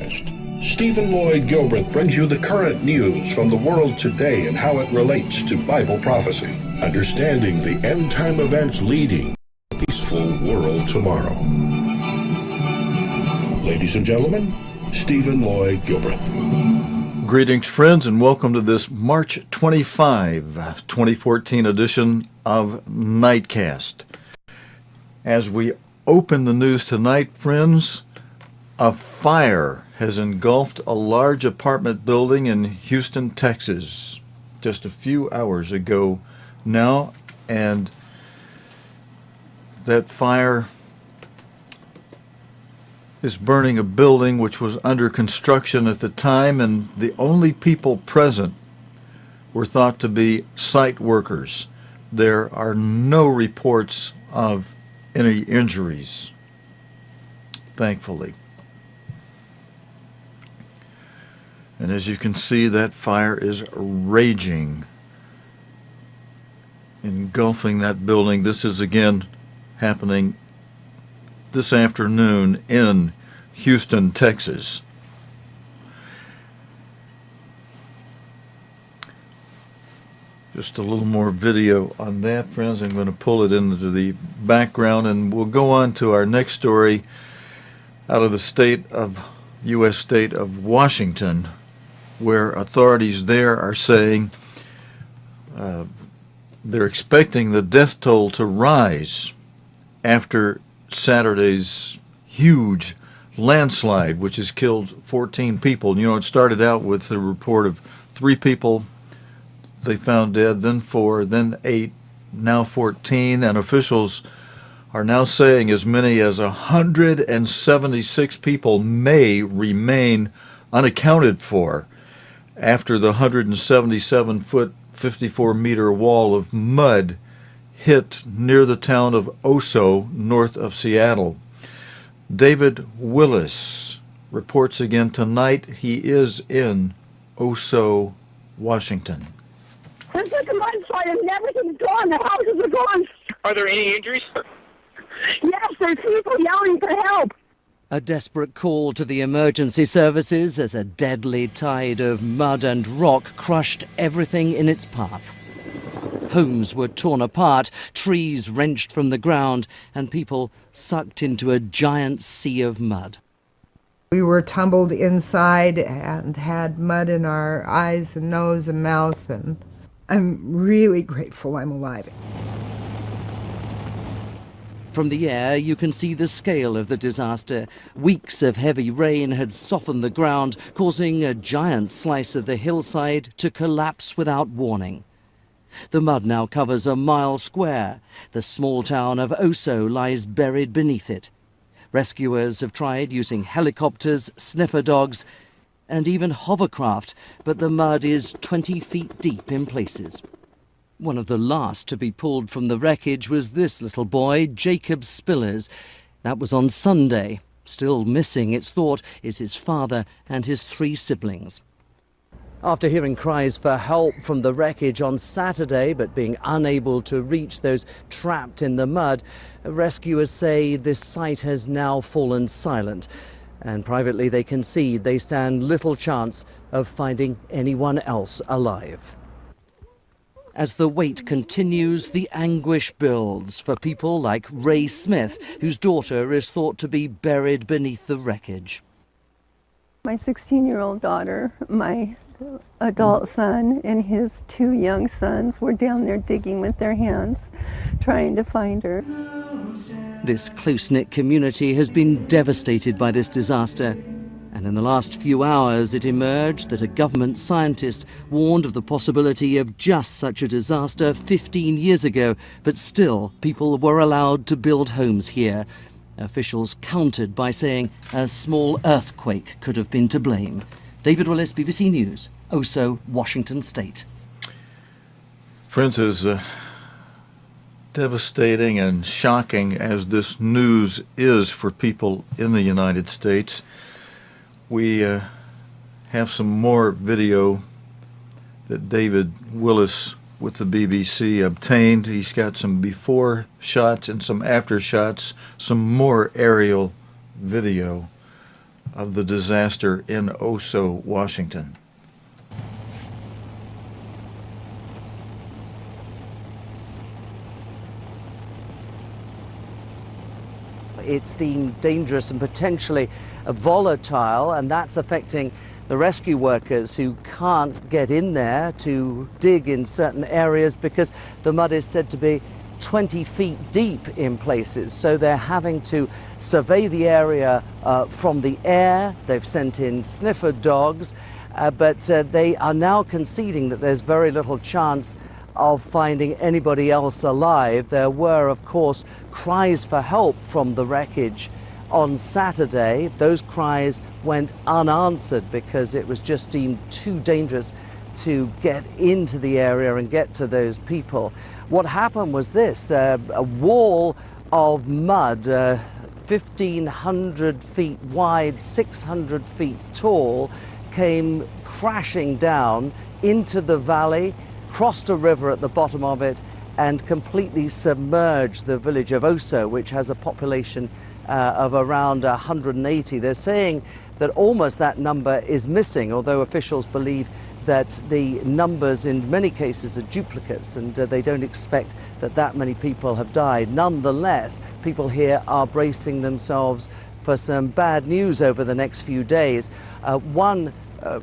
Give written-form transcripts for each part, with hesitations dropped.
Stephen Lloyd Gilbreth brings you the current news from the world today and how it relates to Bible prophecy, understanding the end-time events leading to a peaceful world tomorrow. Ladies and gentlemen, Stephen Lloyd Gilbreth. Greetings, friends, and welcome to this March 25, 2014 edition of Nightcast. As we open the news tonight, friends, a fire has engulfed a large apartment building in Houston, Texas, just a few hours ago now, and that fire is burning a building which was under construction at the time, and the only people present were thought to be site workers. There are no reports of any injuries, thankfully. And as you can see, that fire is raging, engulfing that building. This is again happening this afternoon in Houston, Texas. Just a little more video on that, friends. I'm going to pull it into the background, and we'll go on to our next story out of the U.S. state of Washington, where authorities there are saying they're expecting the death toll to rise after Saturday's huge landslide, which has killed 14 people. You know, it started out with the report of 3 people they found dead, then 4, then 8, now 14, and officials are now saying as many as 176 people may remain unaccounted for after the 177-foot, 54-meter wall of mud hit near the town of Oso, north of Seattle. David Willis reports again tonight. He is in Oso, Washington. There's like a landslide and everything's gone. The houses are gone. Are there any injuries? Yes, there's people yelling for help. A desperate call to the emergency services as a deadly tide of mud and rock crushed everything in its path. Homes were torn apart, trees wrenched from the ground, and people sucked into a giant sea of mud. We were tumbled inside and had mud in our eyes and nose and mouth, and I'm really grateful I'm alive. From the air, you can see the scale of the disaster. Weeks of heavy rain had softened the ground, causing a giant slice of the hillside to collapse without warning. The mud now covers a mile square. The small town of Oso lies buried beneath it. Rescuers have tried using helicopters, sniffer dogs, and even hovercraft, but the mud is 20 feet deep in places. One of the last to be pulled from the wreckage was this little boy, Jacob Spillers. That was on Sunday. Still missing, it's thought, is his father and his 3 siblings. After hearing cries for help from the wreckage on Saturday, but being unable to reach those trapped in the mud, rescuers say this site has now fallen silent. And privately they concede they stand little chance of finding anyone else alive. As the wait continues, the anguish builds for people like Ray Smith, whose daughter is thought to be buried beneath the wreckage. My 16-year-old daughter, my adult son, and his 2 young sons were down there digging with their hands, trying to find her. This close-knit community has been devastated by this disaster. And in the last few hours, it emerged that a government scientist warned of the possibility of just such a disaster 15 years ago, but still people were allowed to build homes here. Officials countered by saying a small earthquake could have been to blame. David Willis, BBC News, Oso, Washington State. Friends, as devastating and shocking as this news is for people in the United States, we have some more video that David Willis with the BBC obtained. He's got some before shots and some after shots, some more aerial video of the disaster in Oso, Washington. It's deemed dangerous and potentially volatile, and that's affecting the rescue workers who can't get in there to dig in certain areas because the mud is said to be 20 feet deep in places. So they're having to survey the area from the air. They've sent in sniffer dogs, but they are now conceding that there's very little chance of finding anybody else alive. There were, of course, cries for help from the wreckage on Saturday. Those cries went unanswered because it was just deemed too dangerous to get into the area and get to those people. What happened was this, a wall of mud, 1,500 feet wide, 600 feet tall, came crashing down into the valley, crossed a river at the bottom of it, and completely submerged the village of Oso, which has a population of around 180. They're saying that almost that number is missing, although officials believe that the numbers in many cases are duplicates, and they don't expect that that many people have died. Nonetheless, people here are bracing themselves for some bad news over the next few days. One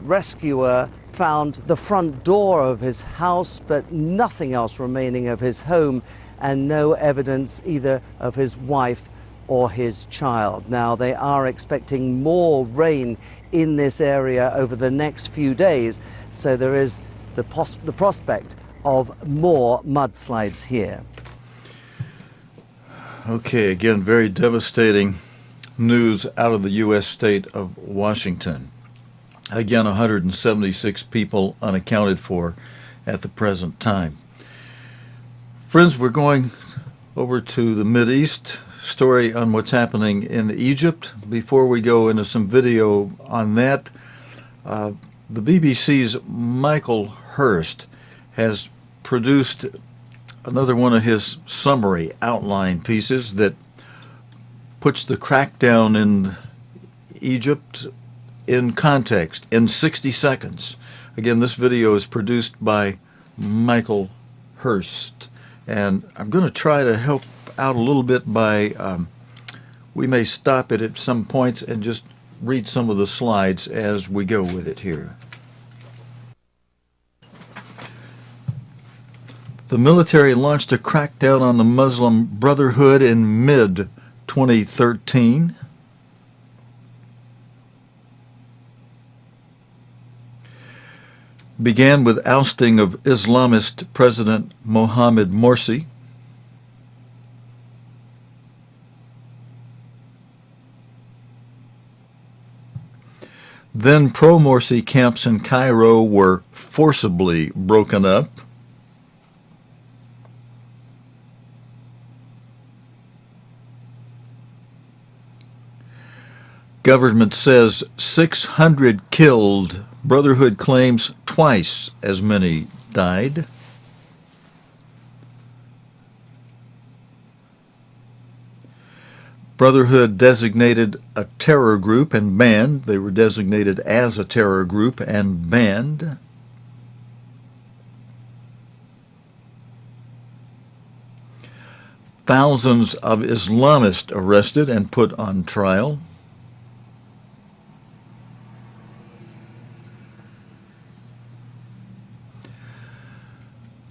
rescuer found the front door of his house, but nothing else remaining of his home, and no evidence either of his wife or his child. Now, they are expecting more rain in this area over the next few days, so there is the prospect of more mudslides here. Okay, again, very devastating news out of the U.S. state of Washington. Again, 176 people unaccounted for at the present time. Friends, we're going over to the Mideast, story on what's happening in Egypt. Before we go into some video on that, the BBC's Michael Hurst has produced another one of his summary outline pieces that puts the crackdown in Egypt in context in 60 seconds. Again, this video is produced by Michael Hurst, and I'm going to try to help out a little bit by we may stop it at some points and just read some of the slides as we go with it here. The military launched a crackdown on the Muslim Brotherhood in mid-2013. Began with ousting of Islamist President Mohammed Morsi. Then pro-Morsi camps in Cairo were forcibly broken up. Government says 600 killed. Brotherhood claims twice as many died. Brotherhood designated a terror group and banned. They were designated as a terror group and banned. Thousands of Islamists arrested and put on trial.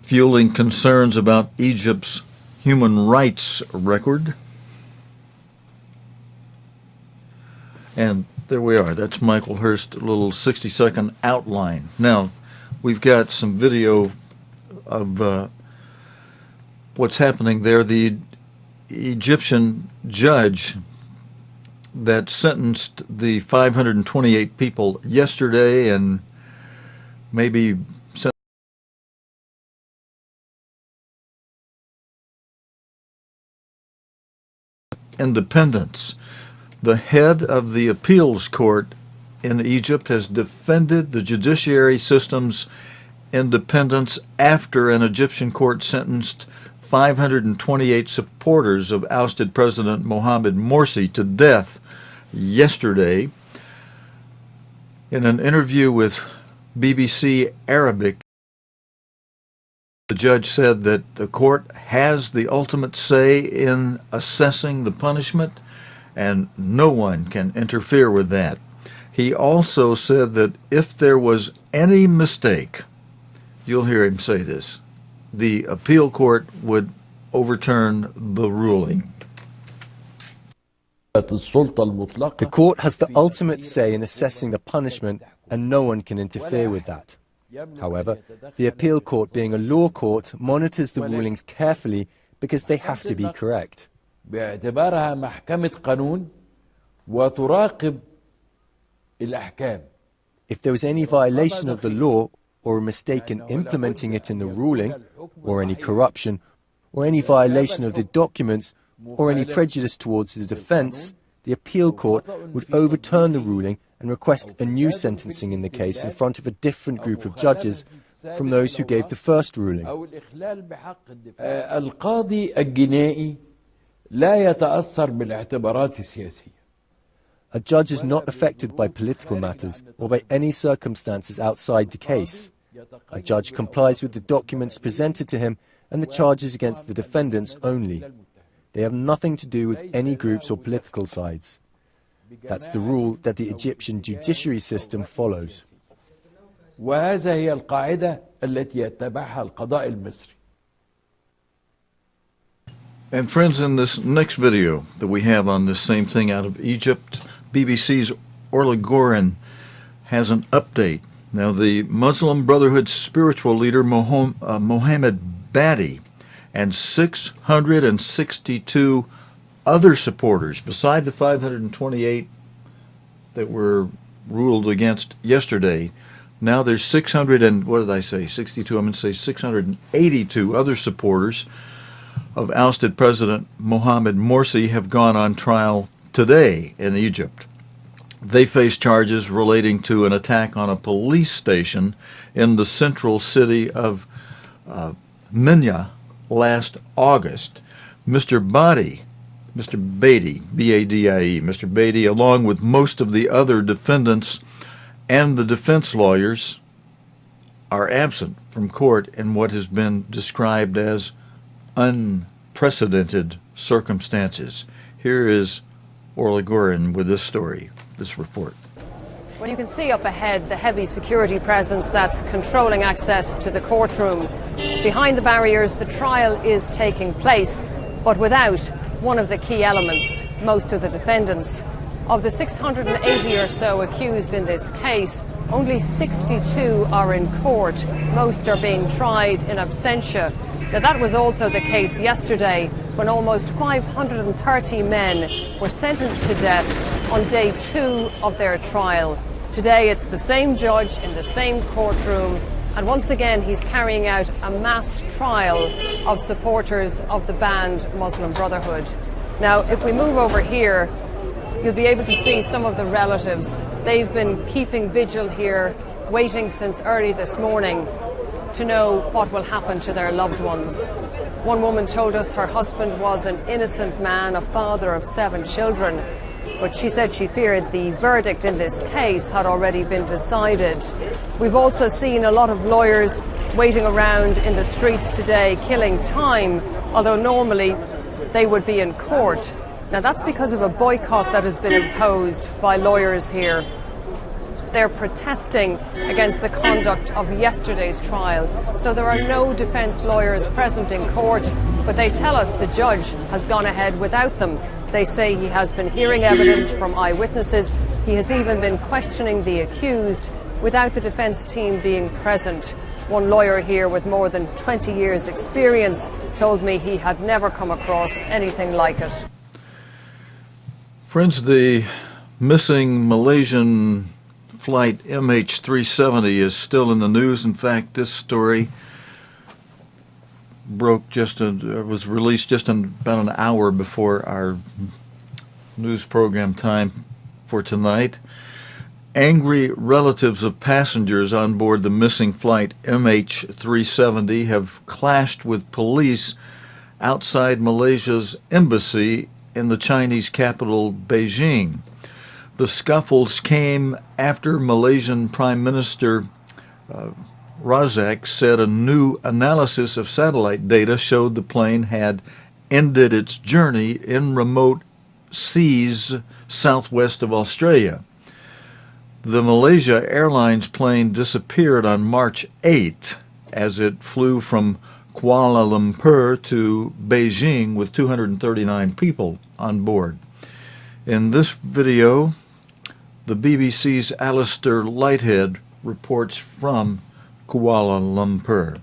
Fueling concerns about Egypt's human rights record. And there we are. That's Michael Hurst, a little 60-second outline. Now, we've got some video of what's happening there. The Egyptian judge that sentenced the 528 people yesterday and maybe independence. The head of the appeals court in Egypt has defended the judiciary system's independence after an Egyptian court sentenced 528 supporters of ousted President Mohammed Morsi to death yesterday. In an interview with BBC Arabic, the judge said that the court has the ultimate say in assessing the punishment, and no one can interfere with that. He also said that if there was any mistake, you'll hear him say this, the appeal court would overturn the ruling. The court has the ultimate say in assessing the punishment, and no one can interfere with that. However, the appeal court, being a law court, monitors the rulings carefully because they have to be correct. باعتبارها محكمة قانون وتراقب الأحكام. If there was any violation of the law, or a mistake in implementing it in the ruling, or any corruption, or any violation of the documents, or any prejudice towards the defense, the appeal court would overturn the ruling and request a new sentencing in the case in front of a different group of judges from those who gave the first ruling. القاضي الجنائي لا يتأثر بالاعتبارات السياسية. A judge is not affected by political matters or by any circumstances outside the case. A judge complies with the documents presented to him and the charges against the defendants only. They have nothing to do with any groups or political sides. That's the rule that the Egyptian judiciary system follows. وهذا هي القاعدة التي يتبعها القضاء المصري. And friends, in this next video that we have on this same thing out of Egypt, BBC's Orla Gorin has an update. Now, the Muslim Brotherhood spiritual leader Mohammed Badie and 662 other supporters, beside the 528 that were ruled against yesterday, now there's 682 other supporters of ousted President Mohammed Morsi have gone on trial today in Egypt. They face charges relating to an attack on a police station in the central city of Minya last August. Mr. Badie, B-A-D-I-E, Mr. Badie, along with most of the other defendants and the defense lawyers, are absent from court in what has been described as unprecedented circumstances. Here is Orla Gorin with this story, this report. Well, you can see up ahead the heavy security presence that's controlling access to the courtroom. Behind the barriers, the trial is taking place, but without one of the key elements, most of the defendants. Of the 680 or so accused in this case, only 62 are in court. Most are being tried in absentia. Now, that was also the case yesterday when almost 530 men were sentenced to death on day 2 of their trial. Today it's the same judge in the same courtroom, and once again he's carrying out a mass trial of supporters of the banned Muslim Brotherhood. Now, if we move over here, you'll be able to see some of the relatives. They've been keeping vigil here, waiting since early this morning to know what will happen to their loved ones. One woman told us her husband was an innocent man, a father of 7 children, but she said she feared the verdict in this case had already been decided. We've also seen a lot of lawyers waiting around in the streets today, killing time, although normally they would be in court. Now, that's because of a boycott that has been imposed by lawyers here. They're protesting against the conduct of yesterday's trial. So there are no defence lawyers present in court, but they tell us the judge has gone ahead without them. They say he has been hearing evidence from eyewitnesses. He has even been questioning the accused without the defence team being present. One lawyer here with more than 20 years' experience told me he had never come across anything like it. Friends, the missing Malaysian flight MH370 is still in the news. In fact, this story was released just about an hour before our news program time for tonight. Angry relatives of passengers on board the missing flight MH370 have clashed with police outside Malaysia's embassy in the Chinese capital, Beijing. The scuffles came after Malaysian Prime Minister Razak said a new analysis of satellite data showed the plane had ended its journey in remote seas southwest of Australia. The Malaysia Airlines plane disappeared on March 8 as it flew from Kuala Lumpur to Beijing with 239 people on board. In this video, the BBC's Alistair Lighthead reports from Kuala Lumpur.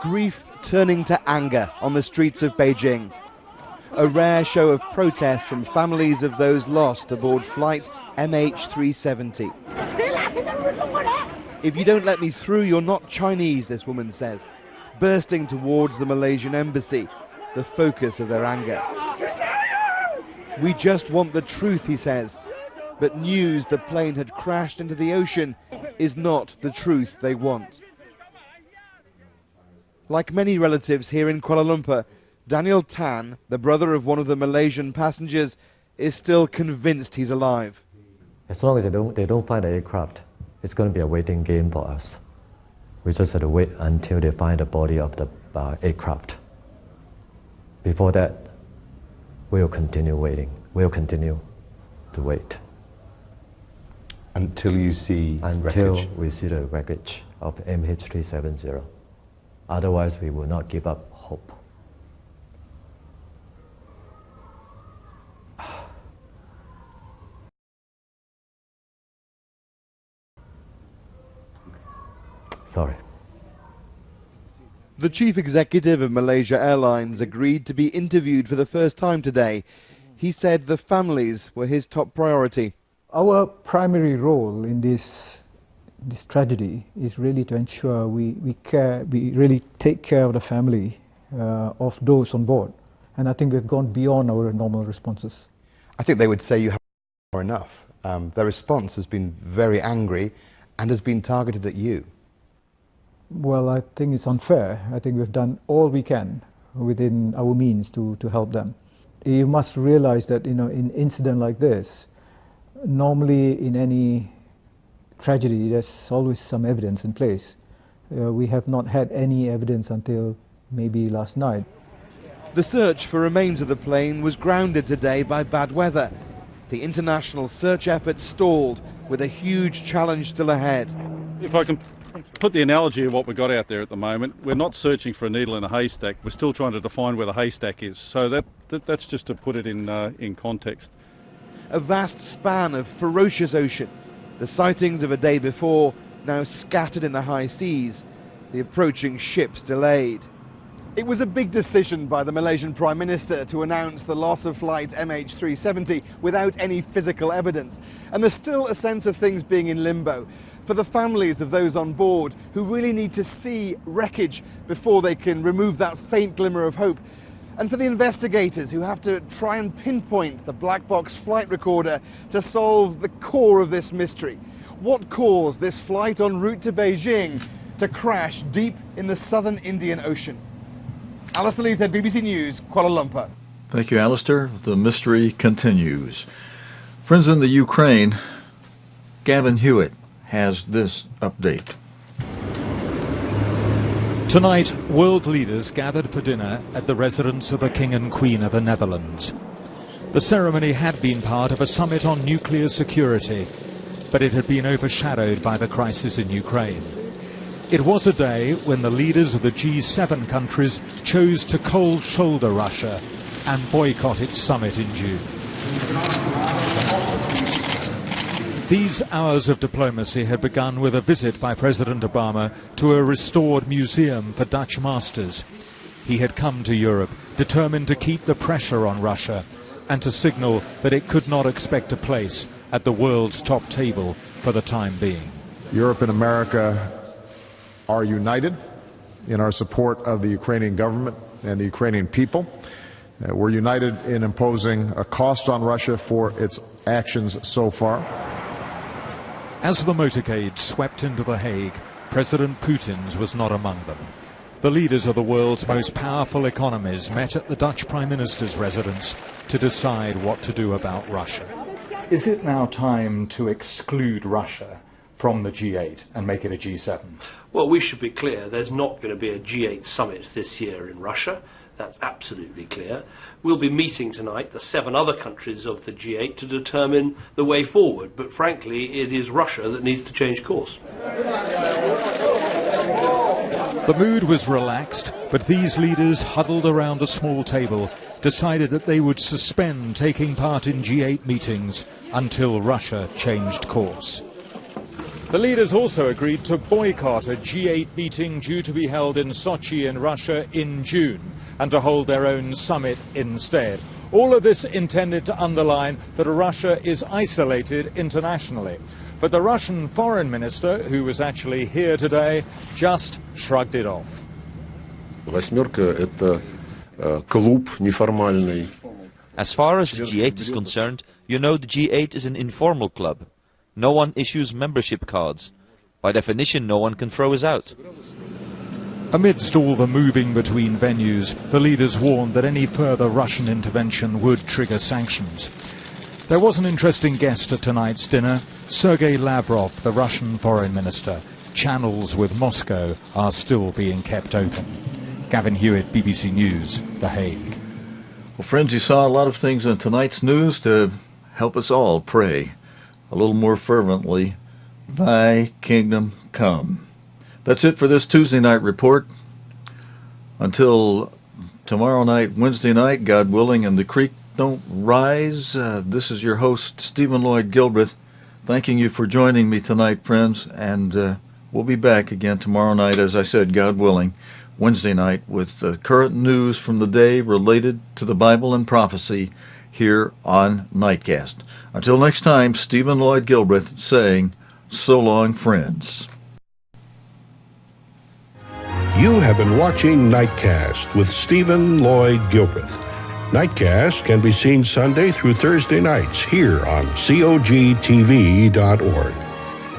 Grief turning to anger on the streets of Beijing. A rare show of protest from families of those lost aboard flight MH370. If you don't let me through, you're not Chinese, this woman says, bursting towards the Malaysian embassy, the focus of their anger. We just want the truth, he says, but news the plane had crashed into the ocean is not the truth they want. Like many relatives here in Kuala Lumpur, Daniel Tan, the brother of one of the Malaysian passengers, is still convinced he's alive. As long as they don't find the aircraft, it's going to be a waiting game for us. We just have to wait until they find the body of the aircraft. Before that, we'll continue waiting. We'll continue to wait. Until you see Until wreckage. we see the wreckage of MH370. Otherwise, we will not give up hope. Sorry. The chief executive of Malaysia Airlines agreed to be interviewed for the first time today. He said the families were his top priority. Our primary role in this tragedy is really to ensure we really take care of the family of those on board. And I think we've gone beyond our normal responses. I think they would say you have enough. Their response has been very angry and has been targeted at you. Well, I think it's unfair. I think we've done all we can within our means to help them. You must realize that, in an incident like this, normally in any tragedy, there's always some evidence in place. We have not had any evidence until maybe last night. The search for remains of the plane was grounded today by bad weather. The international search effort stalled, with a huge challenge still ahead. If I can put the analogy of what we've got out there at the moment, we're not searching for a needle in a haystack, we're still trying to define where the haystack is. So that's just to put it in context. A vast span of ferocious ocean. The sightings of a day before now scattered in the high seas. The approaching ships delayed. It was a big decision by the Malaysian Prime Minister to announce the loss of flight MH370 without any physical evidence. And there's still a sense of things being in limbo for the families of those on board who really need to see wreckage before they can remove that faint glimmer of hope. And for the investigators who have to try and pinpoint the black box flight recorder to solve the core of this mystery. What caused this flight en route to Beijing to crash deep in the southern Indian Ocean? Alistair Leithhead, BBC News, Kuala Lumpur. Thank you, Alistair. The mystery continues. Friends in the Ukraine, Gavin Hewitt has this update. Tonight, world leaders gathered for dinner at the residence of the King and Queen of the Netherlands. The ceremony had been part of a summit on nuclear security, but it had been overshadowed by the crisis in Ukraine. It was a day when the leaders of the G7 countries chose to cold shoulder Russia and boycott its summit in June. These hours of diplomacy had begun with a visit by President Obama to a restored museum for Dutch masters. He had come to Europe determined to keep the pressure on Russia and to signal that it could not expect a place at the world's top table for the time being. Europe and America are united in our support of the Ukrainian government and the Ukrainian people. We're united in imposing a cost on Russia for its actions so far. As the motorcade swept into The Hague, President Putin's was not among them. The leaders of the world's most powerful economies met at the Dutch Prime Minister's residence to decide what to do about Russia. Is it now time to exclude Russia from the G8 and make it a G7? Well, we should be clear, there's not going to be a G8 summit this year in Russia. That's absolutely clear. We'll be meeting tonight the 7 other countries of the G8 to determine the way forward, but frankly it is Russia that needs to change course. The mood was relaxed, but these leaders, huddled around a small table, decided that they would suspend taking part in G8 meetings until Russia changed course. The leaders also agreed to boycott a G8 meeting due to be held in Sochi in Russia in June, and to hold their own summit instead. All of this intended to underline that Russia is isolated internationally. But the Russian foreign minister, who was actually here today, just shrugged it off. «Восьмерка» — это клуб неформальный. As far as the G8 is concerned, you know the G8 is an informal club. No one issues membership cards. By definition, no one can throw us out. Amidst all the moving between venues, the leaders warned that any further Russian intervention would trigger sanctions. There was an interesting guest at tonight's dinner, Sergei Lavrov, the Russian foreign minister. Channels with Moscow are still being kept open. Gavin Hewitt, BBC News, The Hague. Well, friends, you saw a lot of things in tonight's news to help us all pray a little more fervently, Thy kingdom come. That's it for this Tuesday night report. Until tomorrow night, Wednesday night, God willing, and the creek don't rise, this is your host, Stephen Lloyd Gilbreth, thanking you for joining me tonight, friends, and we'll be back again tomorrow night, as I said, God willing, Wednesday night, with the current news from the day related to the Bible and prophecy here on Nightcast. Until next time, Stephen Lloyd Gilbreth saying, so long, friends. You have been watching Nightcast with Stephen Lloyd Gilbreth. Nightcast can be seen Sunday through Thursday nights here on cogtv.org.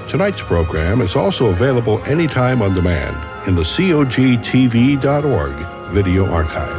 Tonight's program is also available anytime on demand in the cogtv.org video archive.